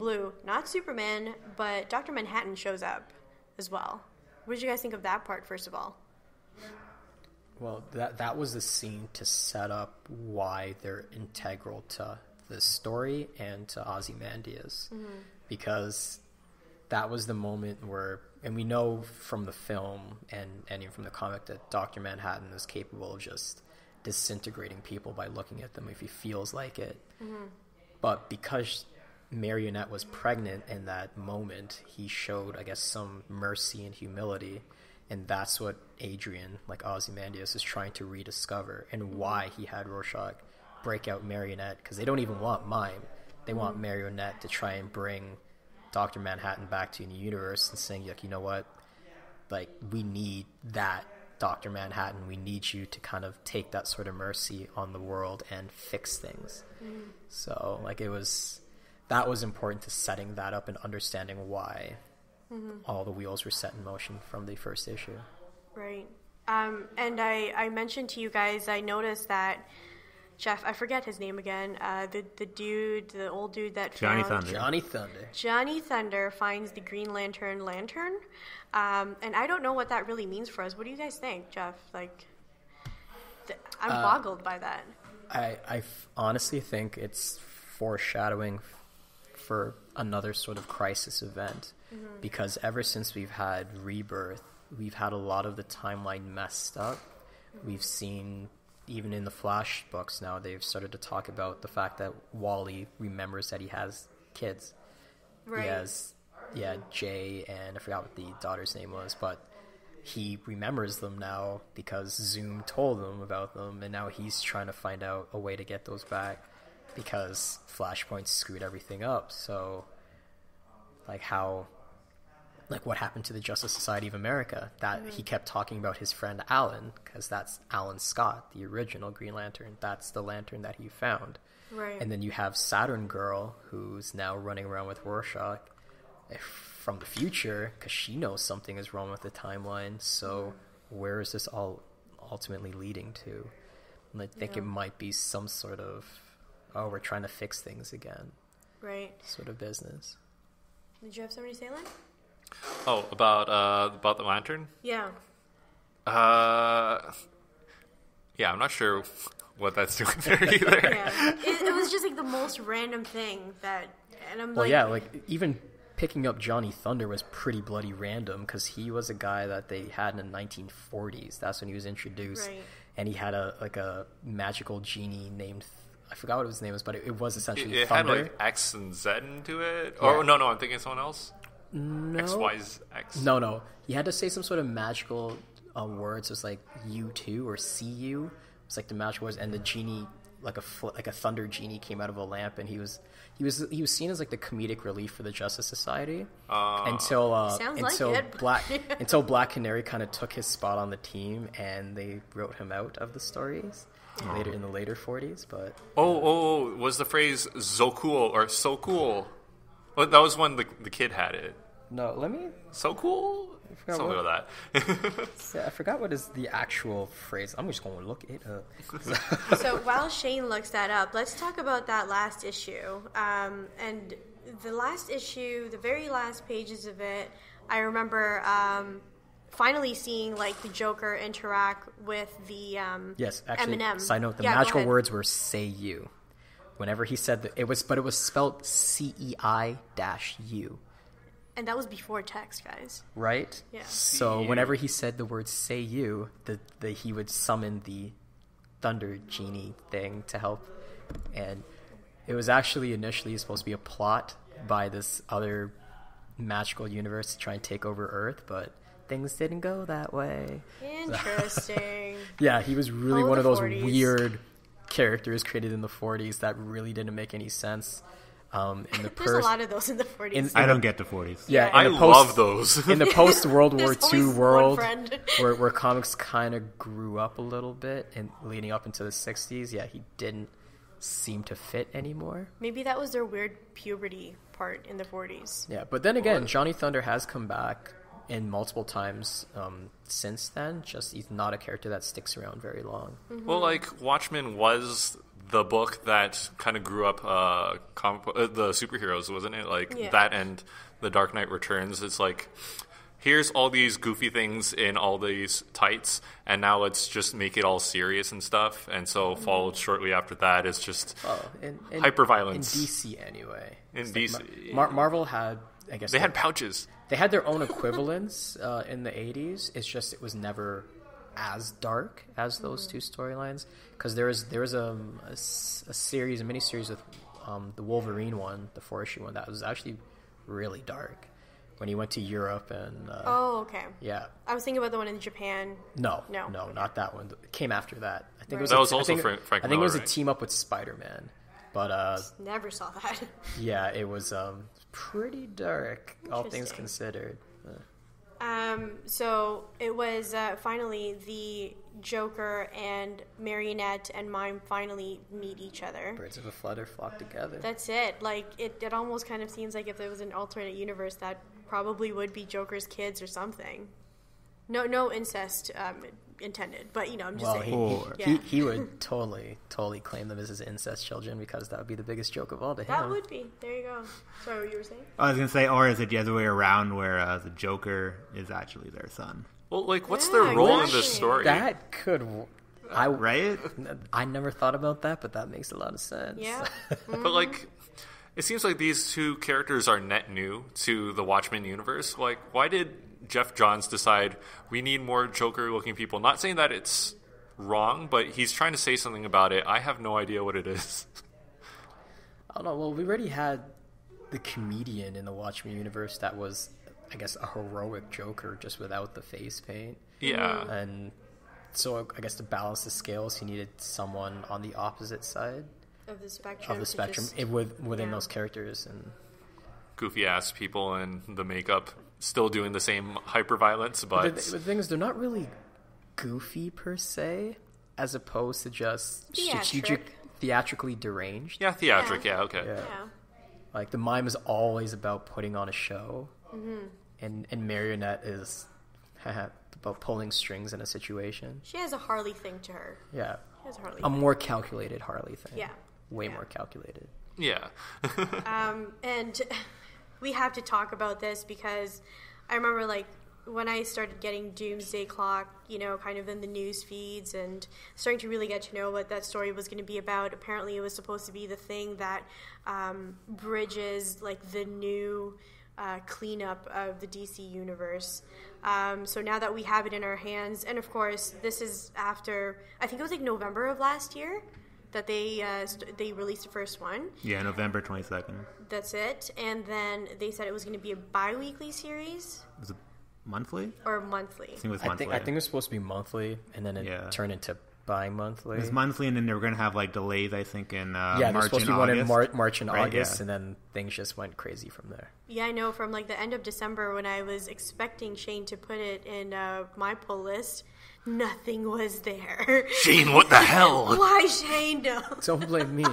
blue. Not Superman, but Dr. Manhattan shows up as well. What did you guys think of that part, first of all? Well, that was the scene to set up why they're integral to the story and to Ozymandias. Mm-hmm. Because that was the moment where, and we know from the film and even from the comic that Dr. Manhattan is capable of just disintegrating people by looking at them if he feels like it. Mm-hmm. But because Marionette was pregnant in that moment, he showed, I guess, some mercy and humility, and that's what Adrian, like Ozymandias, is trying to rediscover, and why he had Rorschach break out Marionette, because they don't even want Mime. They want Marionette to try and bring Dr. Manhattan back to the universe and saying, like, you know what, like, we need that Dr. Manhattan. We need you to kind of take that sort of mercy on the world and fix things. So, like, that was important to setting that up and understanding why all the wheels were set in motion from the first issue. Right. And I mentioned to you guys, I noticed that Geoff, I forget his name again, the old dude that Johnny found... Thunder. Johnny Thunder finds the Green Lantern, and I don't know what that really means for us. What do you guys think, Geoff? Like, I'm boggled by that. I honestly think it's foreshadowing for another sort of crisis event, because ever since we've had Rebirth, we've had a lot of the timeline messed up. We've seen, even in the Flash books now, they've started to talk about the fact that Wally remembers that he has kids. Right. He has, Jay, and I forgot what the daughter's name was, but he remembers them now because Zoom told him about them, and now he's trying to find out a way to get those back because Flashpoint screwed everything up. So, what happened to the Justice Society of America? That he kept talking about his friend Alan, because that's Alan Scott, the original Green Lantern. That's the lantern that he found. Right. And then you have Saturn Girl, who's now running around with Rorschach from the future, because she knows something is wrong with the timeline. So where is this all ultimately leading to? And I think it might be some sort of, we're trying to fix things again. Right. Sort of business. Did you have somebody say, Len? Oh, about the lantern? Yeah. Yeah, I'm not sure what that's doing there either. Yeah. It was just like the most random thing that, and I'm even picking up Johnny Thunder was pretty bloody random, because he was a guy that they had in the 1940s. That's when he was introduced. Right. And he had a magical genie named, I forgot what his name was, but it was essentially it Thunder. had like X and Z into it. Yeah. Or no, I'm thinking of someone else. No. X, Y's, X. No. He had to say some sort of magical words. It was like U2 or CU. It's like the magical words, and the genie, like a thunder genie, came out of a lamp, and he was seen as like the comedic relief for the Justice Society until Black Canary kind of took his spot on the team, and they wrote him out of the stories later in the later 40s. But was the phrase "so cool" or "so cool"? Well, that was when the kid had it. No, let me. So cool. Something like that. Yeah, I forgot what is the actual phrase. I'm just going to look it up. So while Shane looks that up, let's talk about that last issue. And the last issue, the very last pages of it, I remember finally seeing like the Joker interact with the yes, actually, Eminem. Side note: the magical words were "say you." Whenever he said that, it was spelled CEI-U. And that was before text, guys. Right? Yeah. So whenever he said the word "say you," he would summon the Thunder Genie thing to help. And it was actually initially supposed to be a plot by this other magical universe to try and take over Earth, but things didn't go that way. Interesting. Yeah, he was really one of those 40s. Weird characters created in the 40s that really didn't make any sense. There's a lot of those in the 40s. I don't get the 40s. Yeah, I love those. In the post-World War There's II always world, one friend. where comics kind of grew up a little bit and leading up into the 60s, he didn't seem to fit anymore. Maybe that was their weird puberty part in the 40s. Yeah, but then again, Johnny Thunder has come back in multiple times since then. Just he's not a character that sticks around very long. Well, like Watchmen was the book that kind of grew up the superheroes, wasn't it? Like Yeah. that and The Dark Knight Returns. It's like, here's all these goofy things in all these tights, and now let's just make it all serious and stuff. And so followed shortly after that is just hyperviolence. In DC, anyway. In DC. Marvel had, I guess... They had pouches. They had their own equivalents in the 80s. It's just it was never as dark as those two storylines. Because there was a mini-series with the Wolverine one, the 4-issue one, that was actually really dark. When he went to Europe and... okay. Yeah. I was thinking about the one in Japan. No, Okay. not that one. It came after that. I think Right. That was also Frank Miller, I think it was right? a team up with Spider-Man. But Never saw that. yeah, it was pretty dark, all things Interesting. considered. So it was finally the Joker and Marionette and Mime finally meet each other. Birds of a flutter flock together. That's it. Like, it almost kind of seems like if there was an alternate universe, that probably would be Joker's kids or something. No incest intended, but, I'm just saying. He would totally claim them as his incest children, because that would be the biggest joke of all to him. That would be. There you go. Sorry, what you were saying? I was going to say, or is it the other way around where the Joker is actually their son? Well, like, what's Yeah, their role in exactly. this story? That could... Right? I never thought about that, but that makes a lot of sense. Yeah. But, like, it seems like these two characters are net new to the Watchmen universe. Like, why did Geoff Johns decide we need more Joker-looking people? Not saying that it's wrong, but he's trying to say something about it. I have no idea what it is. I don't know. Well, we already had the comedian in the Watchmen universe that was, I guess, a heroic Joker just without the face paint. Yeah. And so I guess to balance the scales, he needed someone on the opposite side Of the spectrum. of the to spectrum just- within yeah. those characters. And Goofy-ass people and the makeup still doing the same hyper-violence, but... the thing is, they're not really goofy per se, as opposed to just theatrically deranged. Yeah, theatric, yeah, okay. Yeah. Yeah. Like, the mime is always about putting on a show, and Marionette is about pulling strings in a situation. She has a Harley thing to her. Yeah. She has a Harley A thing. more calculated Harley thing. Yeah. Way Yeah. more calculated. Yeah. And we have to talk about this because I remember, like, when I started getting Doomsday Clock, kind of in the news feeds and starting to really get to know what that story was going to be about. Apparently it was supposed to be the thing that bridges, like, the new cleanup of the DC universe. So now that we have it in our hands, and of course this is after, I think it was like November of last year that they released the first one. Yeah, November 22nd. That's it. And then they said it was going to be a bi-weekly series Was it monthly? or monthly. I think it was I monthly. think it was supposed to be monthly, and then it Yeah. turned into bi-monthly. It was monthly, and then they were going to have, like, delays, I think, in Yeah, there's March supposed and to be one August. in March and Right, August, yeah. and then things just went crazy from there. Yeah, I know, from like the end of December when I was expecting Shane to put it in my pull list, nothing was there. Shane, what the hell? Why, Shane? No. Don't blame me.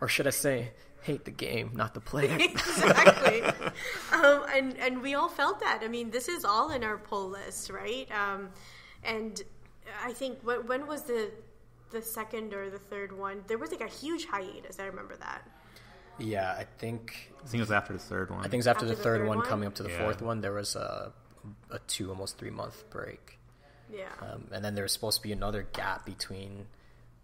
Or should I say, hate the game, not the player. Exactly. And we all felt that. I mean, this is all in our pull list, right? And I think, when was the second or the third one? There was like a huge hiatus. I remember that. Yeah, I think it was after the third one. it was after the third one, coming up to the Yeah. fourth one, there was a 2, almost 3 month break. Yeah. And then there was supposed to be another gap between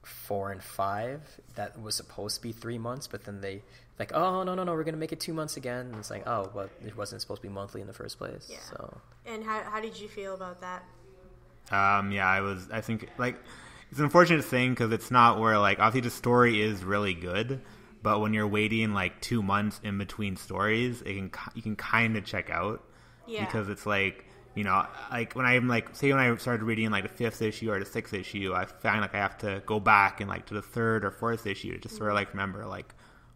4 and 5 that was supposed to be 3 months, but then they like, oh no, we're gonna make it 2 months again. And it's like, oh, but it wasn't supposed to be monthly in the first place. Yeah. So And how did you feel about that? Yeah, I think, like, it's an unfortunate thing because it's not where, like, obviously the story is really good, but when you're waiting, like, 2 months in between stories, you can kind of check out. Yeah. Because it's like, like, when I'm, like, say when I started reading, like, the 5th issue or the 6th issue, I find, like, I have to go back and, like, to the 3rd or 4th issue to just sort of, like, remember, like,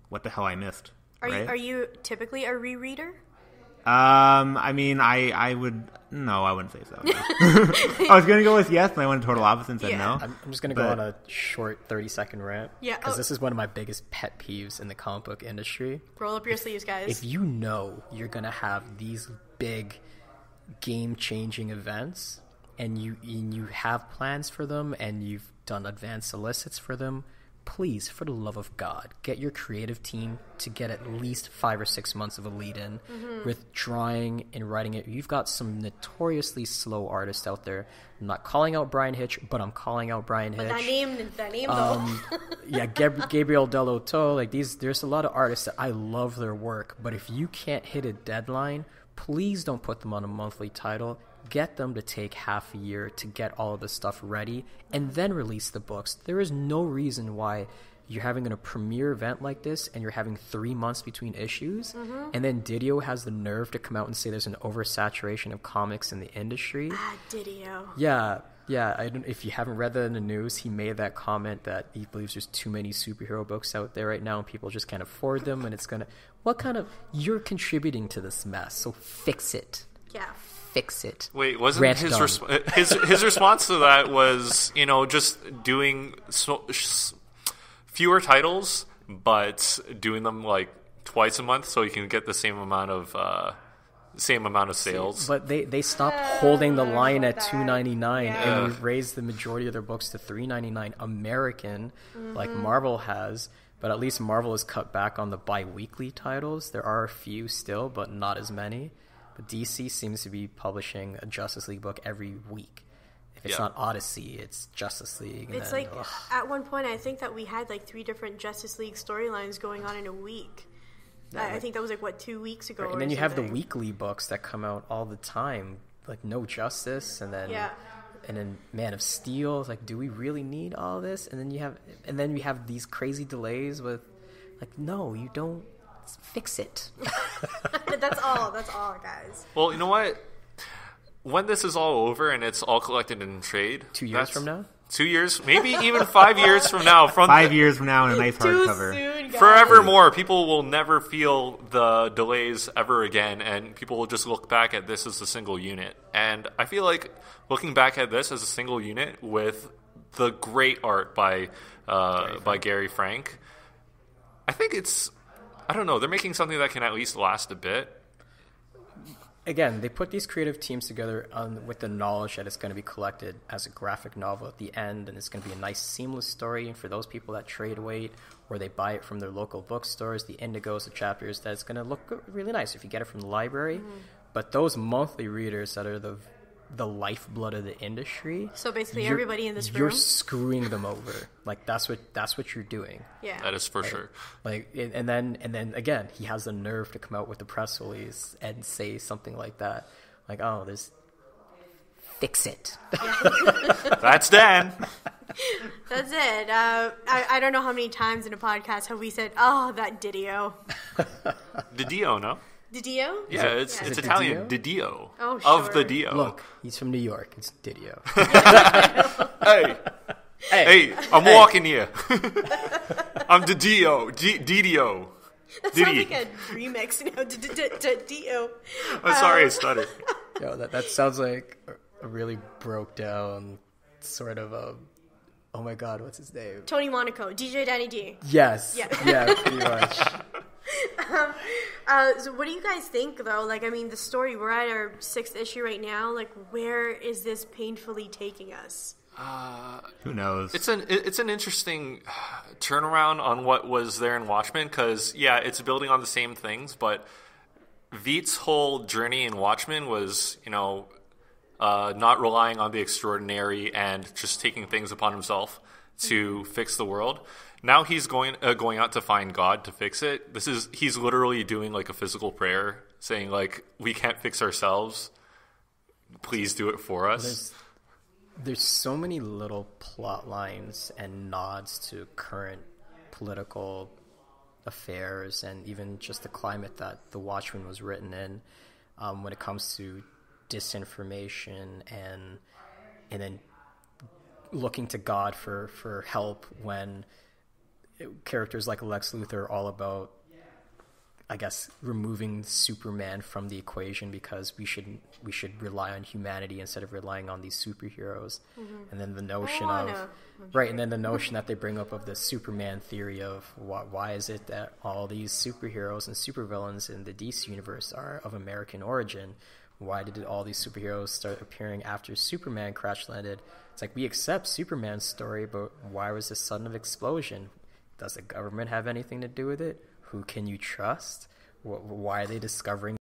what the hell I missed. Are you typically a rereader? I mean, I wouldn't say so. No. I was going to go with yes, and I went total opposite and said Yeah. no. I'm just gonna go on a short 30-second rant. Yeah, Because this is one of my biggest pet peeves in the comic book industry. Roll up your sleeves, guys. If you know you're gonna have these big game-changing events, and you have plans for them, and you've done advanced solicits for them, please, for the love of God, get your creative team to get at least 5 or 6 months of a lead-in with drawing and writing it. You've got some notoriously slow artists out there. I'm not calling out Brian Hitch, but I'm calling out Brian Hitch. That name though. Yeah, Gabriel Delotto, like there's a lot of artists that I love their work, but if you can't hit a deadline, please don't put them on a monthly title. Get them to take half a year to get all of the stuff ready and then release the books. There is no reason why you're having a premiere event like this and you're having 3 months between issues, and then Didio has the nerve to come out and say there's an oversaturation of comics in the industry. Didio. Yeah. If you haven't read that in the news, he made that comment that he believes there's too many superhero books out there right now and people just can't afford them, and it's gonna... You're contributing to this mess, so fix it. Yeah. Fix it. Wait, wasn't his response to that was, just doing fewer titles, but doing them like twice a month so you can get the same amount of sales. But they stopped holding the line at $2.99 and raised the majority of their books to $3.99 American, like Marvel has. But at least Marvel has cut back on the bi-weekly titles. There are a few still, but not as many. But DC seems to be publishing a Justice League book every week. If it's not Odyssey, it's Justice League. And it's then, at one point, I think that we had like 3 different Justice League storylines going on in a week. I think that was 2 weeks ago. Right, and then you have the weekly books that come out all the time, like No Justice, and then Man of Steel. It's like, do we really need all this? And then you have these crazy delays with, like, no, you don't. Fix it. That's all, guys. Well, you know what? When this is all over and it's all collected in trade... 2 years from now? 2 years, maybe even 5 years from now. 5 years from now in a nice hardcover. Soon, guys. Forevermore, people will never feel the delays ever again, and people will just look back at this as a single unit. And I feel like looking back at this as a single unit with the great art by Gary Frank, I think it's... I don't know. They're making something that can at least last a bit. Again, they put these creative teams together with the knowledge that it's going to be collected as a graphic novel at the end, and it's going to be a nice, seamless story. And for those people that trade weight or they buy it from their local bookstores, the indigos, the chapters, that's going to look really nice if you get it from the library. But those monthly readers that are the lifeblood of the industry. So basically, everybody in this room, you're screwing them over. Like that's what you're doing. Yeah, that is for sure. Like, and then again, he has the nerve to come out with the press release and say something like that. Like, oh, fix it. That's Dan. That's it. I don't know how many times in a podcast have we said, "Oh, that Didio." Didio, no. Didio? Yeah, it's Italian. Didio. Oh, sure. Of the Dio. Look, he's from New York. It's Didio. Hey, I'm walking here. I'm Didio. Didio. That sounds like a remix, Didio. I'm sorry I stuttered. Yo, that sounds like a really broke down sort of a... Oh my God, what's his name? Tony Monaco, DJ Danny D. Yes. Yeah, pretty much. So what do you guys think, though? Like, I mean, the story, we're at our 6th issue right now. Like, where is this painfully taking us? Who knows? It's an interesting turnaround on what was there in Watchmen, because, yeah, it's building on the same things, but Veidt's whole journey in Watchmen was, not relying on the extraordinary and just taking things upon himself to fix the world. Now he's going out to find God to fix it. He's literally doing like a physical prayer, saying like, we can't fix ourselves. Please do it for us. There's so many little plot lines and nods to current political affairs and even just the climate that The Watchmen was written in, when it comes to disinformation and then looking to God for help when characters like Lex Luthor are all about, I guess, removing Superman from the equation because we should rely on humanity instead of relying on these superheroes. And then the notion the notion that they bring up of the Superman theory of why is it that all these superheroes and supervillains in the DC universe are of American origin why did all these superheroes start appearing after Superman crash landed? It's like, we accept Superman's story, but why was this sudden explosion? Does the government have anything to do with it? Who can you trust? Why are they discovering